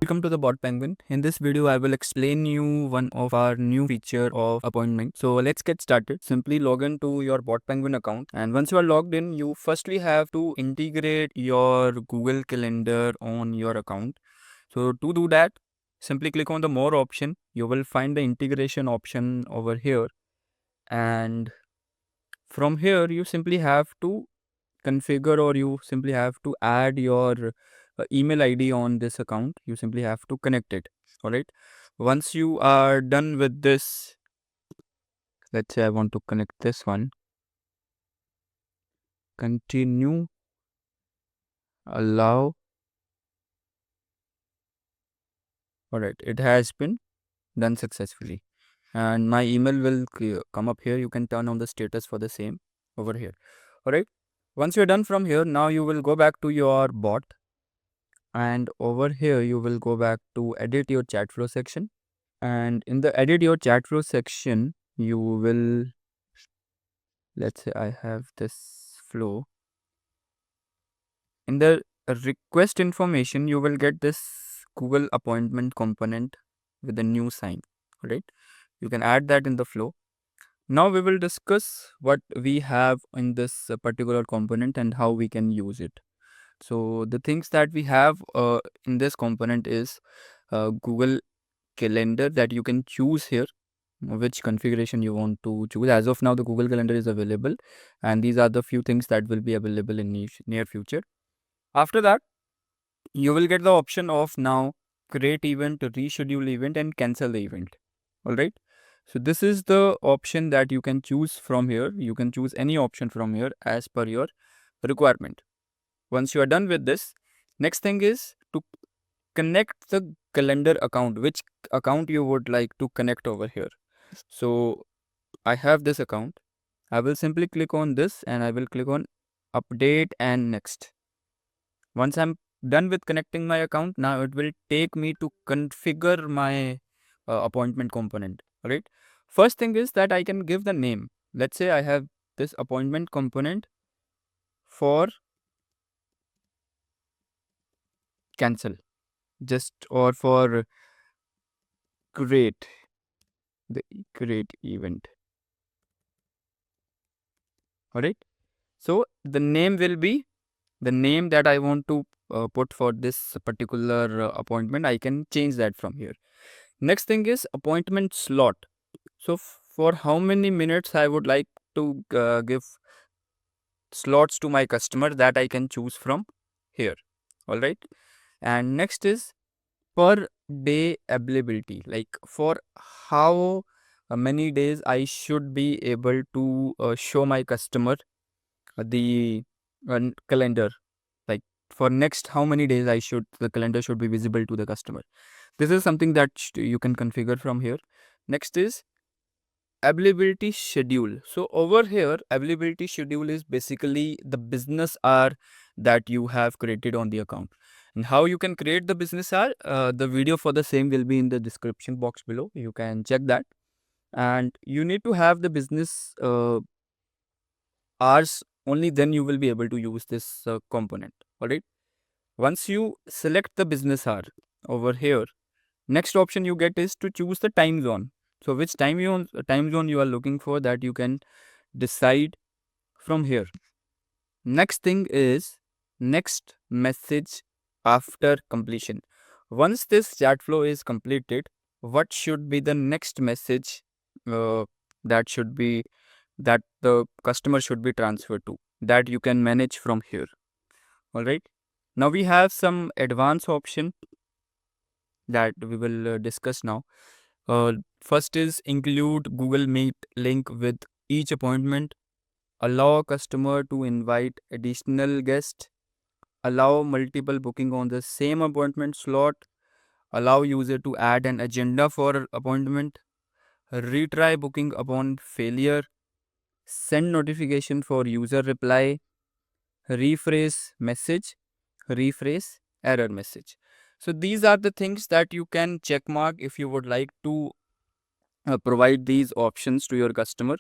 Welcome to the BotPenguin. In this video, I will explain you one of our new feature of appointment. So let's get started. Simply log into your BotPenguin account, and once you are logged in, you firstly have to integrate your Google Calendar on your account. So to do that, simply click on the more option. You will find the integration option over here, and from here you simply have to configure, or you simply have to add your email ID on this account. You simply have to connect it. All right, once you are done with this, let's say I want to connect this one, continue, allow. All right, it has been done successfully, and my email will come up here. You can turn on the status for the same over here. All right, once you're done from here, now you will go back to your bot, and over here you will go back to edit your chat flow section. And in the edit your chat flow section, you will, let's say I have this flow. In the request information, you will get this Google appointment component with a new sign. Right, you can add that in the flow. Now we will discuss what we have in this particular component and how we can use it. So the things that we have in this component is Google Calendar that you can choose here which configuration you want to choose. As of now, the Google Calendar is available, and these are the few things that will be available in near future. After that, you will get the option of now create event, reschedule event, and cancel the event. All right, so this is the option that you can choose from here. You can choose any option from here as per your requirement. Once you are done with this, next thing is to connect the calendar account, which account you would like to connect over here. So I have this account. I will simply click on this and I will click on update and next. Once I'm done with connecting my account, now it will take me to configure my appointment component. All right. First thing is that I can give the name. Let's say I have this appointment component for cancel, just, or for create the create event. All right. So the name will be the name that I want to put for this particular appointment. I can change that from here. Next thing is appointment slot. So for how many minutes I would like to give slots to my customer, that I can choose from here. All right. And next is per day availability, like for how many days I should be able to show my customer the calendar, like for next how many days the calendar should be visible to the customer. This is something that you can configure from here. Next is availability schedule. So over here, availability schedule is basically the business hour that you have created on the account. And how you can create the business hour, the video for the same will be in the description box below. You can check that. And you need to have the business hours, only then you will be able to use this component. All right. Once you select the business hour over here, next option you get is to choose the time zone. So which time zone you are looking for, that you can decide from here. Next thing is next message after completion. Once this chat flow is completed, what should be the next message uh, that should be that the customer should be transferred to, that you can manage from here. All right. Now we have some advanced option that we will discuss now. First is include Google Meet link with each appointment, allow customer to invite additional guests, allow multiple booking on the same appointment slot, allow user to add an agenda for appointment, retry booking upon failure, send notification for user reply, rephrase message, rephrase error message. So these are the things that you can check mark if you would like to provide these options to your customer,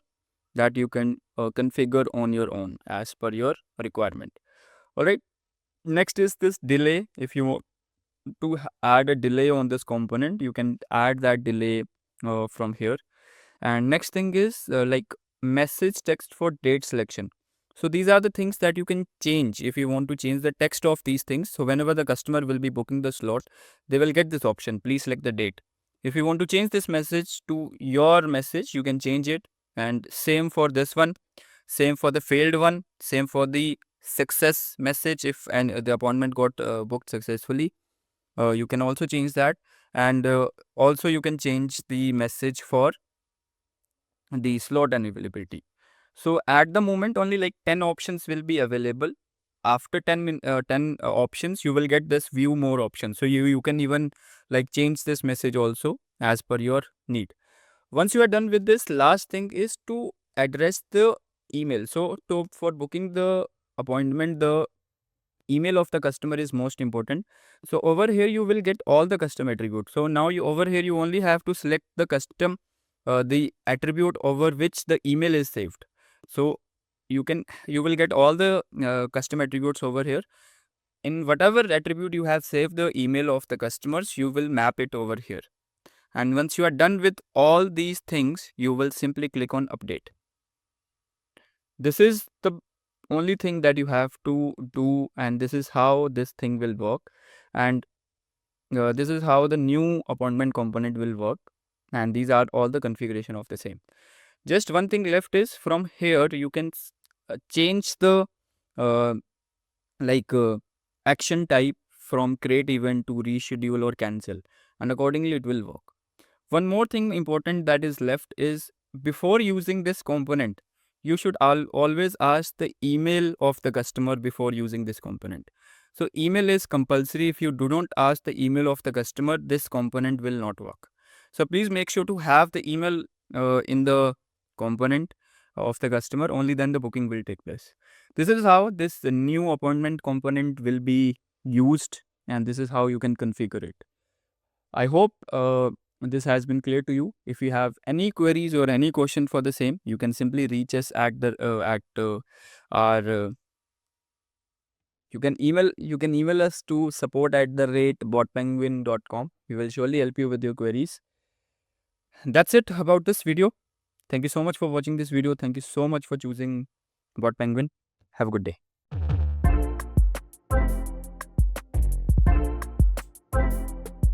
that you can configure on your own as per your requirement. All right. Next is this delay. If you to add a delay on this component, you can add that delay from here. And next thing is like message text for date selection. So these are the things that you can change if you want to change the text of these things. So whenever the customer will be booking the slot, they will get this option, please select the date. If you want to change this message to your message, you can change it. And same for this one, same for the failed one, same for the success message. If and the appointment got booked successfully, you can also change that. And also you can change the message for the slot and availability. So at the moment only like 10 options will be available. After 10 options, you will get this view more options. So you can even like change this message also as per your need. Once you are done with this, last thing is to address the email. So for booking the appointment, the email of the customer is most important. So over here you will get all the custom attributes. So now you over here you only have to select the custom the attribute over which the email is saved. So you will get all the custom attributes over here. In whatever attribute you have saved the email of the customers, you will map it over here. And once you are done with all these things, you will simply click on update. This is the only thing that you have to do, and this is how this thing will work. And this is how the new appointment component will work. And these are all the configuration of the same. Just one thing left is from here you can change the uh, like action type from create event to reschedule or cancel, and accordingly it will work. One more thing important that is left is before using this component, you should always ask the email of the customer before using this component. So email is compulsory. If you do not ask the email of the customer, this component will not work. So please make sure to have the email in the component of the customer, only then the booking will take place. This is how this new appointment component will be used, and this is how you can configure it. I hope this has been clear to you. If you have any queries or any question for the same, you can simply reach us at the our you can email us to support@botpenguin.com. We will surely help you with your queries. That's it about this video. Thank you so much for watching this video. Thank you so much for choosing BotPenguin. Have a good day.